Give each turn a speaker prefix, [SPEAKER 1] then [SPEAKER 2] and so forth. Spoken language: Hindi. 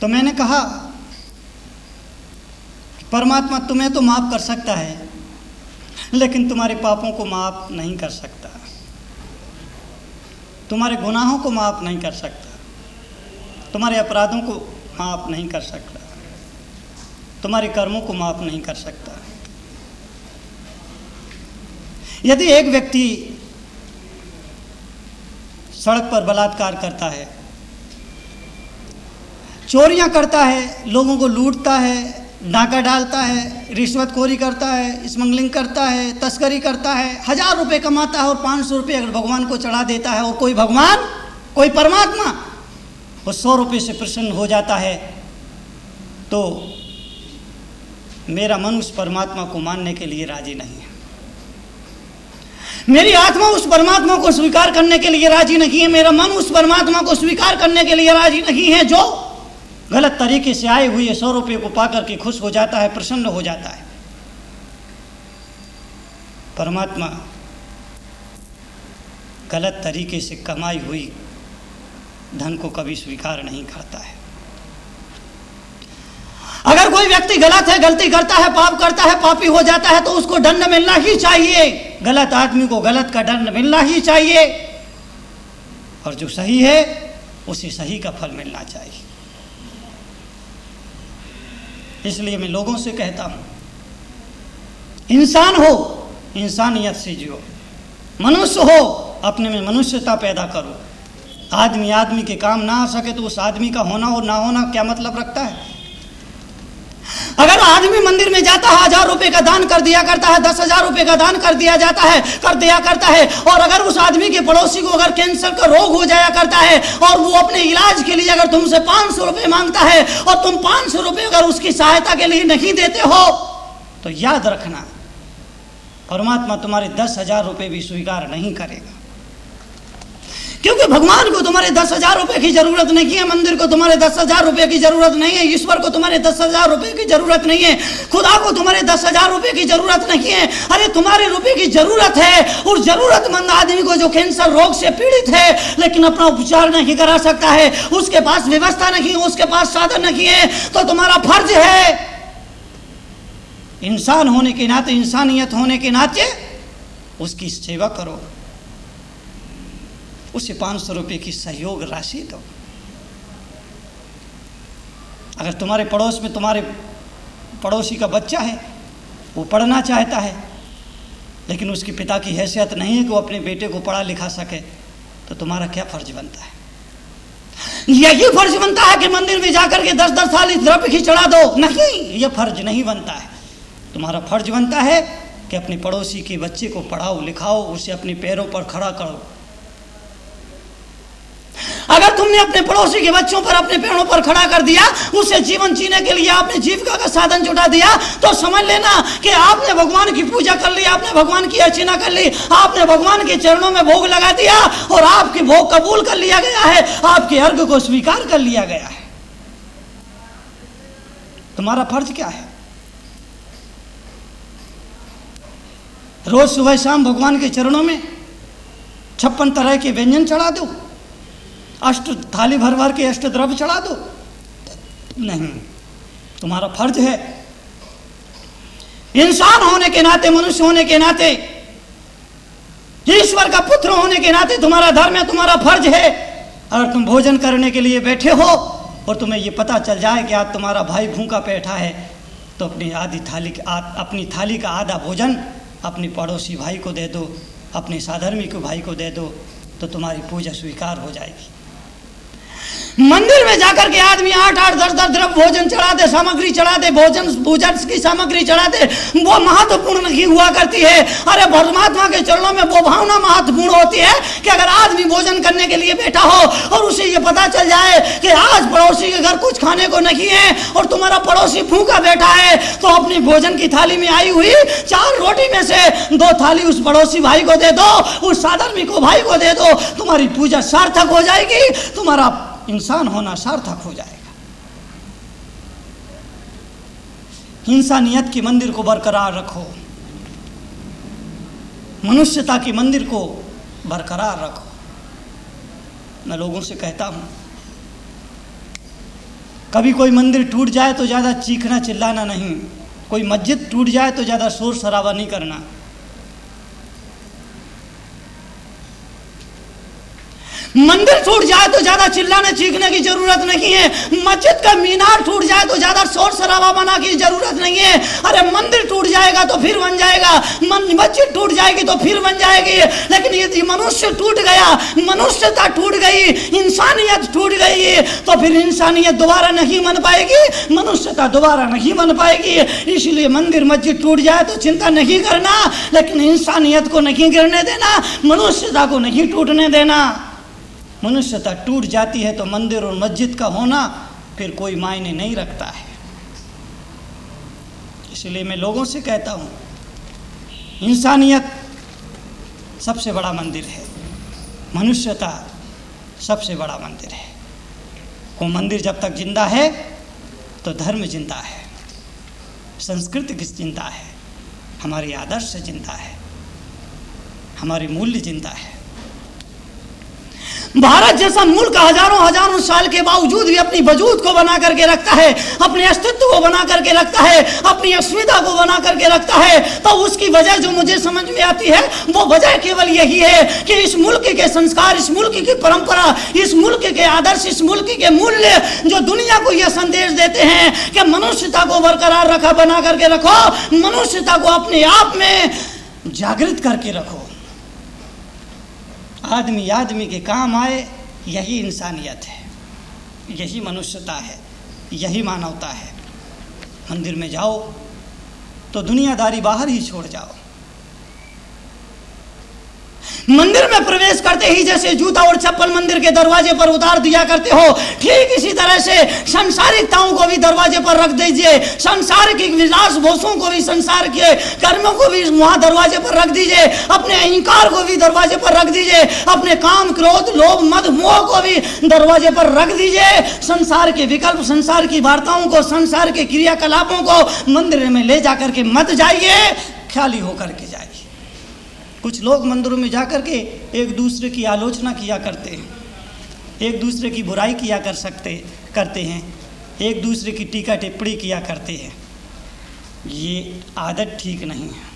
[SPEAKER 1] तो मैंने कहा परमात्मा तुम्हें तो माफ़ कर सकता है, लेकिन तुम्हारे पापों को माफ़ नहीं कर सकता, तुम्हारे गुनाहों को माफ़ नहीं कर सकता, तुम्हारे अपराधों को माफ़ नहीं कर सकता, तुम्हारे कर्मों को माफ़ नहीं कर सकता। यदि एक व्यक्ति सड़क पर बलात्कार करता है, चोरियां करता है, लोगों को लूटता है, डाका डालता है, रिश्वतखोरी करता है, स्मगलिंग करता है, तस्करी करता है, 1000 रुपये कमाता है और 500 रुपये अगर भगवान को चढ़ा देता है और कोई भगवान, कोई परमात्मा वो 100 रुपये से प्रसन्न हो जाता है, तो मेरा मन उस परमात्मा को मानने के लिए राजी नहीं है। मेरी आत्मा उस परमात्मा को स्वीकार करने के लिए राजी नहीं है। मेरा मन उस परमात्मा को स्वीकार करने के लिए राजी नहीं है जो गलत तरीके से आए हुए 100 रुपये को पाकर के खुश हो जाता है, प्रसन्न हो जाता है। परमात्मा गलत तरीके से कमाई हुई धन को कभी स्वीकार नहीं करता है। अगर कोई व्यक्ति गलत है, गलती करता है, पाप करता है, पापी हो जाता है, तो उसको दंड मिलना ही चाहिए। गलत आदमी को गलत का दंड मिलना ही चाहिए, और जो सही है उसे सही का फल मिलना चाहिए। इसलिए मैं लोगों से कहता हूं, इंसान हो इंसानियत से जियो, मनुष्य हो अपने में मनुष्यता पैदा करो। आदमी आदमी के काम ना आ सके तो उस आदमी का होना और ना होना क्या मतलब रखता है? अगर आदमी मंदिर में जाता है, 1000 रुपये का दान कर दिया करता है, 10,000 रुपये का दान कर दिया जाता है, कर दिया करता है, और अगर उस आदमी के पड़ोसी को अगर कैंसर का रोग हो जाया करता है और वो अपने इलाज के लिए अगर तुमसे 500 रुपये मांगता है और तुम 500 रुपये अगर उसकी सहायता के लिए नहीं देते हो, तो याद रखना परमात्मा तुम्हारे 10,000 रुपये भी स्वीकार नहीं करेगा। क्योंकि भगवान को तुम्हारे 10,000 रुपये की जरूरत नहीं है, मंदिर को तुम्हारे 10,000 रुपये की जरूरत नहीं है, ईश्वर को तुम्हारे 10,000 रुपये की जरूरत नहीं है, खुदा को तुम्हारे 10,000 रुपये की जरूरत नहीं है। अरे तुम्हारे रुपये की जरूरत है उस जरूरतमंद आदमी को जो कैंसर रोग से पीड़ित है लेकिन अपना उपचार नहीं करा सकता है, उसके पास व्यवस्था नहीं है, उसके पास साधन नहीं है, तो तुम्हारा फर्ज है इंसान होने के नाते, इंसानियत होने के नाते उसकी सेवा करो, उसे 500 रुपये की सहयोग राशि दो। अगर तुम्हारे पड़ोस में तुम्हारे पड़ोसी का बच्चा है, वो पढ़ना चाहता है लेकिन उसके पिता की हैसियत नहीं है कि वो अपने बेटे को पढ़ा लिखा सके, तो तुम्हारा क्या फर्ज बनता है? यही फर्ज बनता है कि मंदिर में जाकर के 10-10 थाली द्रव्य की चढ़ा दो? नहीं, यह फर्ज नहीं बनता है। तुम्हारा फर्ज बनता है कि अपने पड़ोसी के बच्चे को पढ़ाओ लिखाओ, उसे अपने पैरों पर खड़ा करो। अगर तुमने अपने पड़ोसी के बच्चों पर अपने पैरों पर खड़ा कर दिया, उसे जीवन जीने के लिए आपने जीविका का साधन जुटा दिया, तो समझ लेना कि आपने भगवान की पूजा कर ली, आपने भगवान की अर्चना कर ली, आपने भगवान के चरणों में भोग लगा दिया और आपकी भोग कबूल कर लिया गया है, आपके अर्घ को स्वीकार कर लिया गया है। तुम्हारा फर्ज क्या है? रोज सुबह शाम भगवान के चरणों में 56 तरह के व्यंजन चढ़ा दो, 8 थाली भर भर के अष्टद्रव्य चढ़ा दो? नहीं, तुम्हारा फर्ज है इंसान होने के नाते, मनुष्य होने के नाते, ईश्वर का पुत्र होने के नाते तुम्हारा धर्म है, तुम्हारा फर्ज है। अगर तुम भोजन करने के लिए बैठे हो और तुम्हें ये पता चल जाए कि आज तुम्हारा भाई भूखा बैठा है, तो अपनी थाली का आधा भोजन अपने पड़ोसी भाई को दे दो, अपने साधर्मिक भाई को दे दो, तो तुम्हारी पूजा स्वीकार हो जाएगी। मंदिर में जाकर के आदमी 8-8, 10-10 द्रव्य भोजन चढ़ा दे, सामग्री चढ़ा दे, भोजन की सामग्री चढ़ा दे, वो महत्वपूर्ण नहीं हुआ करती है। अरे परमात्मा के चरणों में वो भावना महत्वपूर्ण होती है कि अगर आदमी भोजन करने के लिए बैठा हो और उसे ये पता चल जाए कि आज पड़ोसी के घर कुछ खाने को नहीं है और तुम्हारा पड़ोसी भूखा बैठा है, तो अपनी भोजन की थाली में आई हुई 4 रोटी में से 2 थाली उस पड़ोसी भाई को दे दो, उस साधर्मिक भाई को दे दो, तुम्हारी पूजा सार्थक हो जाएगी, तुम्हारा इंसान होना सार्थक हो जाएगा। इंसानियत के मंदिर को बरकरार रखो, मनुष्यता के मंदिर को बरकरार रखो। मैं लोगों से कहता हूं, कभी कोई मंदिर टूट जाए तो ज़्यादा चीखना चिल्लाना नहीं, कोई मस्जिद टूट जाए तो ज़्यादा शोर शराबा नहीं करना। मंदिर टूट जाए तो ज्यादा चिल्लाने चीखने की जरूरत नहीं है, मस्जिद का मीनार टूट जाए तो ज्यादा शोर शराबा बना की जरूरत नहीं है। अरे मंदिर टूट जाएगा तो फिर बन जाएगा, मस्जिद टूट जाएगी तो फिर बन जाएगी, लेकिन यदि मनुष्य टूट गया, मनुष्यता टूट गई, इंसानियत टूट गई, तो फिर इंसानियत दोबारा नहीं बन पाएगी, मनुष्यता दोबारा नहीं बन पाएगी। इसलिए मंदिर मस्जिद टूट जाए तो चिंता नहीं करना, लेकिन इंसानियत को नहीं गिरने देना, मनुष्यता को नहीं टूटने देना। मनुष्यता टूट जाती है तो मंदिर और मस्जिद का होना फिर कोई मायने नहीं रखता है। इसलिए मैं लोगों से कहता हूँ, इंसानियत सबसे बड़ा मंदिर है, मनुष्यता सबसे बड़ा मंदिर है। वो मंदिर जब तक जिंदा है तो धर्म जिंदा है, संस्कृति की जिंदा है, हमारी आदर्श जिंदा है, हमारे मूल्य जिंदा है। भारत जैसा मुल्क हजारों साल के बावजूद भी अपनी वजूद को बना करके रखता है, अपने अस्तित्व को बना करके रखता है, अपनी अस्मिता को बना करके रखता है। तो उसकी वजह जो मुझे समझ में आती है वो वजह केवल यही है कि इस मुल्क के संस्कार, इस मुल्क की परंपरा, इस मुल्क के आदर्श, इस मुल्क के मूल्य जो दुनिया को यह संदेश देते हैं कि मनुष्यता को बरकरार रखा, बना करके रखो, मनुष्यता को अपने आप में जागृत करके रखो, आदमी के काम आए, यही इंसानियत है, यही मनुष्यता है, यही मानवता है। मंदिर में जाओ तो दुनियादारी बाहर ही छोड़ जाओ। मंदिर में प्रवेश करते ही जैसे जूता और चप्पल मंदिर के दरवाजे पर उतार दिया करते हो, ठीक इसी तरह से संसारिकताओं को भी दरवाजे पर रख दीजिए, सांसारिक विलास भोसों को भी, संसार के कर्मों को भी वहां दरवाजे पर रख दीजिए, अपने अहंकार को भी दरवाजे पर रख दीजिए, अपने काम, क्रोध, लोभ, मद, मोह को भी दरवाजे पर रख दीजिए। संसार के विकल्प, संसार की वार्ताओं को, संसार के क्रियाकलापों को मंदिर में ले जाकर के मत जाइए, ख्याली होकर के जाइए। कुछ लोग मंदिरों में जाकर के एक दूसरे की आलोचना किया करते हैं, एक दूसरे की बुराई करते हैं, एक दूसरे की टीका टिप्पणी किया करते हैं। ये आदत ठीक नहीं है।